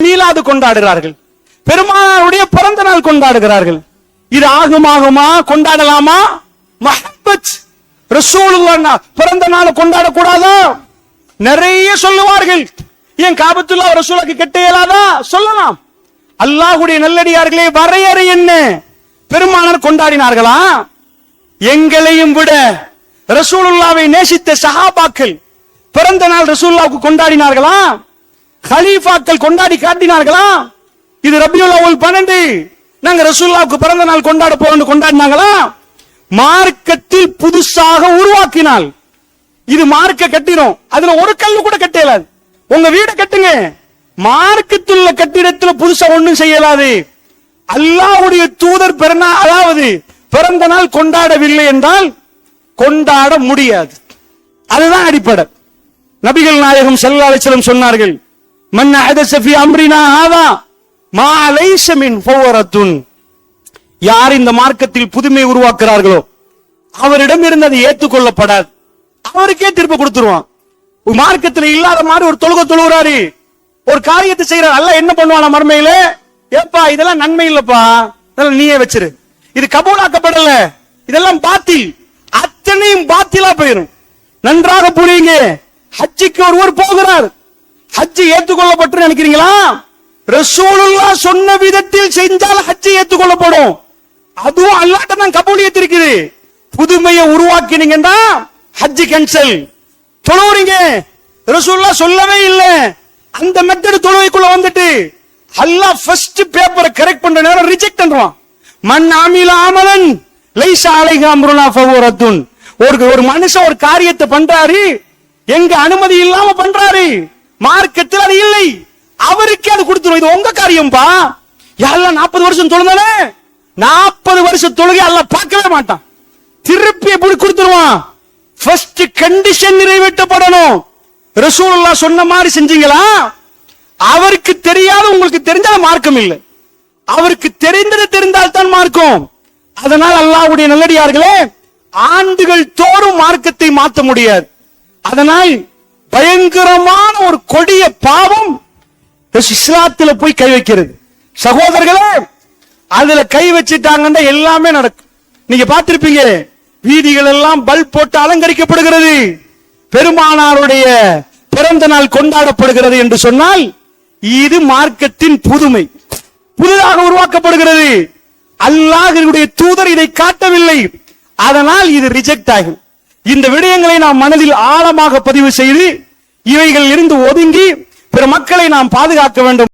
மீலாது கொண்டாடுகிறார்கள், பெருமானாருடைய பிறந்த நாள் கொண்டாடுகிறார்கள். இது ஆகுமா கொண்டாடலாமா? மஹப்பத் ரசூலுல்லாஹ் பிறந்த நாள் கொண்டாடக்கூடாதா? நிறைய சொல்லுவார்கள். ஏன் காபத்துல்லாஹ் ரசூலுக்கு கெட்ட இயலாதா? சொல்லலாம். அல்லாஹ்வுடைய நல்லடியார்களே, வரையறை என்ன? பெருமானார் கொண்டாடினார்களா? எங்களையும் விட ரசூலுல்லாவை நேசித்த சஹாபாக்கள் பிறந்த நாள் ரசூலுல்லாவுக்கு கொண்டாடினார்களா? கலீஃபாக்கள் கொண்டாடி காட்டினார்களா? இது ரபியுல் அவ்வல் 12 நாங்க ரசூலுல்லாவுக்கு பிறந்த நாள் கொண்டாட போறோம்னு கொண்டாடினாங்களா? மார்க்கத்தில் புதுசாக உருவாக்கினால் இது மார்க்க கட்டிடும். அதுல ஒரு கல்லு கூட கட்டலாது. உங்க வீட கட்டுங்க, மார்க்கத்துள்ள கட்டிடத்துல புதுசா ஒண்ணும் செய்யலாது. அல்லாஹ்வுடைய தூதர் அதாவது பிறந்த நாள் கொண்டாடவில்லை என்றால் கொண்டாட முடியாது. அதுதான் அடிப்படை. நபிகள் நாயகம் ஸல்லல்லாஹு அலைஹி வஸல்லம் சொன்னார்கள், மன் அஹதஸ ஃபீ அம்ரினா ஹாதா மா லைஸ மின் ஃபவரத்துன். யார் இந்த மார்க்கத்தில் புதுமை உருவாக்குறார்களோ அவரிடம் இருந்து அது ஏற்றுக்கொள்ளப்படாது. அவருக்கே திருப்பி கொடுத்துருவான். மார்க்கத்தில் இல்லாத மாதிரி ஒரு தொழுகிறாரு, ஒரு காரியத்தை செய்யறாரு. அல்லாஹ் என்ன பண்ணுவானா மறுமையில? ஏப்பா இதெல்லாம் நன்மை இல்லப்பா, இதெல்லாம் நீயே வச்சிரு, இது கபூலாக்கப்படல, இதெல்லாம் பாத்தில், அத்தனையும் பாத்திலா போயிரும். நன்றாக புரியுங்க. ஹஜ்ஜுக்கு ஒருவர் போகிறார், ஹஜ்ஜு ஏற்றுக்கொள்ளப்பட்டு நினைக்கிறீங்களா? ரசூலுல்லாஹ் சொன்ன விதத்தில் செஞ்சால் ஹஜ்ஜு ஏற்றுக்கொள்ளப்படும். அதுவும் அல்லாஹ்ட்ட தான் கபூலியத் இருக்குது. புதுமையை உருவாக்கினீங்கன்னா ஹஜ்ஜு கேன்சல். தொழுவுறீங்க, ரசூலுல்லாஹ் சொல்லவே இல்லை, அந்த மெத்தட் தொழுவைக்குள்ள வந்துட்டு அல்லாஹ் ஃபர்ஸ்ட் பேப்பரை கரெக்ட் பண்ற நேரம் ரிஜெக்ட் பண்றான். மன் அமில அமலன் லைஸ அலைஹி அம்ருனா ஃபஹுவ ரத்துன். ஒரு மனுஷன் ஒரு காரியத்தை பண்றாரு, எங்க அனுமதி இல்லாம பண்றாரு, மார்க்கத்தில் அது இல்லை, அவருக்கு அது கொடுத்துரும். இது உங்க காரியம்பா. யாரெல்லாம் 40 வருஷம் தொழுதானே, 40 வருஷம் தொழுகை அல்லாஹ் பார்க்கவே மாட்டான். திருப்பி எப்படி கொடுத்துருவான்? First condition நிறைவேற்றப்படணும். ரசூலுல்லாஹ் சொன்ன மாதிரி செஞ்சீங்களா? அவருக்கு தெரியாத உங்களுக்கு தெரிஞ்சால் மார்க்கம் இல்லை, அவருக்கு தெரிந்தது தெரிந்தால்தான் மார்க்கம். அதனால் அல்லாஹ்வுடைய நல்லடியார்களே, ஆண்டுகள் தோறும் மார்க்கத்தை மாற்ற முடியாது. அதனால் பயங்கரமான ஒரு கொடிய பாவம் இஸ்லாத்துல போய் கை வைக்கிறது. சகோதரர்களே, அதுல கை வச்சிட்டாங்கன்னா எல்லாமே நடக்கும். நீங்க பார்த்திருப்பீங்க, வீதிகள் எல்லாம் பல்ப் போட்டு அலங்கரிக்கப்படுகிறது, பெருமானாருடைய பிறந்த நாள் கொண்டாடப்படுகிறது என்று சொன்னால் இது மார்க்கத்தின் புதுமை, புதிதாக உருவாக்கப்படுகிறது. அல்லாஹ்வுடைய தூதர் இதை காட்டவில்லை, அதனால் இது ரிஜெக்ட் ஆகும். இந்த விடயங்களை நாம் மனதில் ஆழமாக பதிவு செய்து இவைகள் இருந்து ஒதுங்கி பிற மக்களை நாம் பாதுகாக்க வேண்டும்.